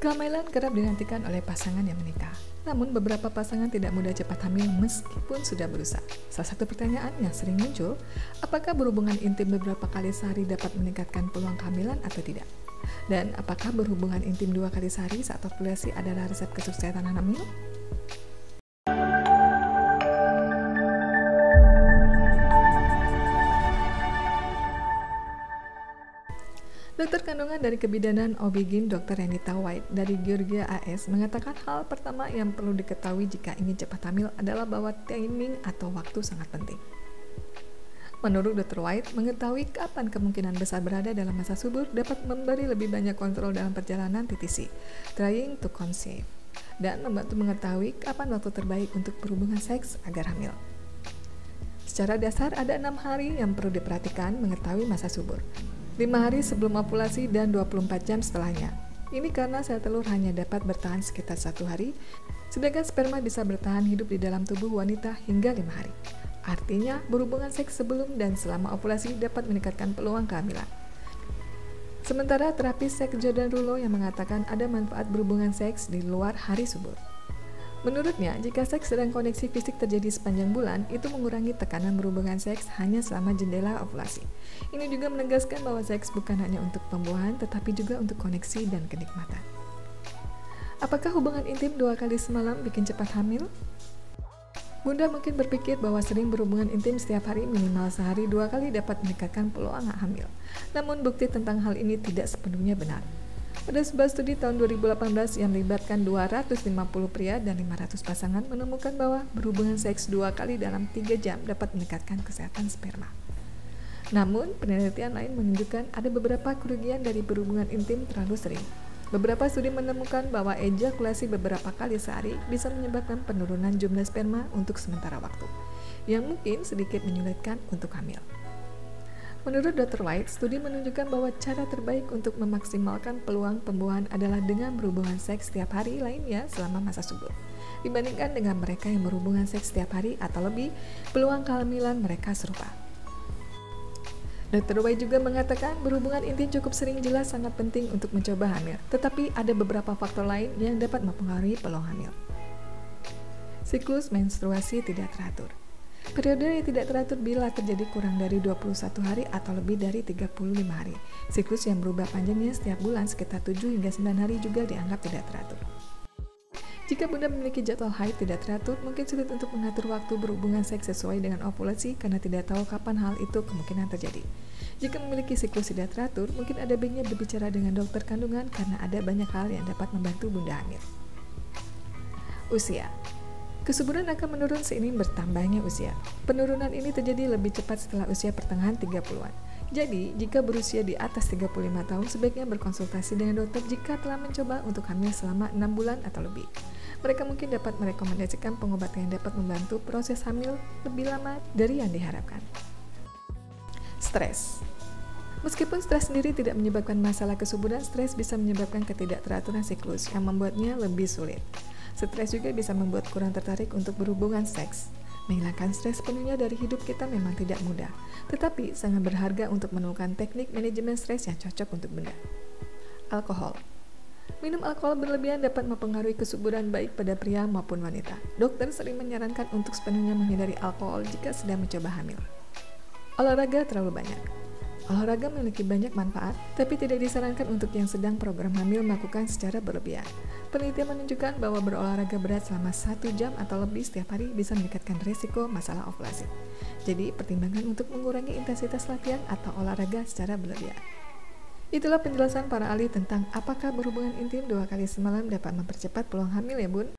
Kehamilan kerap dinantikan oleh pasangan yang menikah. Namun beberapa pasangan tidak mudah cepat hamil meskipun sudah berusaha. Salah satu pertanyaan yang sering muncul, apakah berhubungan intim beberapa kali sehari dapat meningkatkan peluang kehamilan atau tidak? Dan apakah berhubungan intim 2 kali sehari saat ovulasi adalah resep kesuksesan hamil? Dokter kandungan dari kebidanan OB/GYN Dr. Renita White dari Georgia AS mengatakan hal pertama yang perlu diketahui jika ingin cepat hamil adalah bahwa timing atau waktu sangat penting. Menurut Dr. White, mengetahui kapan kemungkinan besar berada dalam masa subur dapat memberi lebih banyak kontrol dalam perjalanan TTC, trying to conceive, dan membantu mengetahui kapan waktu terbaik untuk berhubungan seks agar hamil. Secara dasar ada 6 hari yang perlu diperhatikan mengetahui masa subur. 5 hari sebelum ovulasi dan 24 jam setelahnya. Ini karena sel telur hanya dapat bertahan sekitar 1 hari, sedangkan sperma bisa bertahan hidup di dalam tubuh wanita hingga 5 hari. Artinya, berhubungan seks sebelum dan selama ovulasi dapat meningkatkan peluang kehamilan. Sementara terapi seks Jordan Rulo yang mengatakan ada manfaat berhubungan seks di luar hari subur. Menurutnya, jika seks dan koneksi fisik terjadi sepanjang bulan, itu mengurangi tekanan berhubungan seks hanya selama jendela ovulasi. Ini juga menegaskan bahwa seks bukan hanya untuk pembuahan, tetapi juga untuk koneksi dan kenikmatan. Apakah hubungan intim 2 kali semalam bikin cepat hamil? Bunda mungkin berpikir bahwa sering berhubungan intim setiap hari minimal sehari 2 kali dapat meningkatkan peluang hamil. Namun bukti tentang hal ini tidak sepenuhnya benar. Pada sebuah studi tahun 2018 yang melibatkan 250 pria dan 500 pasangan menemukan bahwa berhubungan seks 2 kali dalam 3 jam dapat meningkatkan kesehatan sperma. Namun, penelitian lain menunjukkan ada beberapa kerugian dari berhubungan intim terlalu sering. Beberapa studi menemukan bahwa ejakulasi beberapa kali sehari bisa menyebabkan penurunan jumlah sperma untuk sementara waktu, yang mungkin sedikit menyulitkan untuk hamil. Menurut Dr. White, studi menunjukkan bahwa cara terbaik untuk memaksimalkan peluang pembuahan adalah dengan berhubungan seks setiap hari lainnya selama masa subur. Dibandingkan dengan mereka yang berhubungan seks setiap hari atau lebih, peluang kehamilan mereka serupa. Dr. White juga mengatakan berhubungan intim cukup sering jelas sangat penting untuk mencoba hamil, tetapi ada beberapa faktor lain yang dapat mempengaruhi peluang hamil. Siklus menstruasi tidak teratur. Periode yang tidak teratur bila terjadi kurang dari 21 hari atau lebih dari 35 hari. Siklus yang berubah panjangnya setiap bulan sekitar 7 hingga 9 hari juga dianggap tidak teratur. Jika Bunda memiliki jadwal haid tidak teratur, mungkin sulit untuk mengatur waktu berhubungan seks sesuai dengan ovulasi karena tidak tahu kapan hal itu kemungkinan terjadi. Jika memiliki siklus tidak teratur, mungkin ada baiknya berbicara dengan dokter kandungan karena ada banyak hal yang dapat membantu Bunda hamil. Usia. Kesuburan akan menurun seiring bertambahnya usia. Penurunan ini terjadi lebih cepat setelah usia pertengahan 30-an. Jadi, jika berusia di atas 35 tahun, sebaiknya berkonsultasi dengan dokter jika telah mencoba untuk hamil selama 6 bulan atau lebih. Mereka mungkin dapat merekomendasikan pengobatan yang dapat membantu proses hamil lebih lama dari yang diharapkan. Stres. Meskipun stres sendiri tidak menyebabkan masalah kesuburan, stres bisa menyebabkan ketidakteraturan siklus yang membuatnya lebih sulit. Stres juga bisa membuat kurang tertarik untuk berhubungan seks. Menghilangkan stres sepenuhnya dari hidup kita memang tidak mudah, tetapi sangat berharga untuk menemukan teknik manajemen stres yang cocok untuk Bunda. Alkohol. Minum alkohol berlebihan dapat mempengaruhi kesuburan baik pada pria maupun wanita. Dokter sering menyarankan untuk sepenuhnya menghindari alkohol jika sedang mencoba hamil. Olahraga terlalu banyak. Olahraga memiliki banyak manfaat, tapi tidak disarankan untuk yang sedang program hamil melakukan secara berlebihan. Penelitian menunjukkan bahwa berolahraga berat selama 1 jam atau lebih setiap hari bisa meningkatkan risiko masalah ovulasi. Jadi, pertimbangkan untuk mengurangi intensitas latihan atau olahraga secara berlebihan. Itulah penjelasan para ahli tentang apakah berhubungan intim 2 kali semalam dapat mempercepat peluang hamil ya Bun.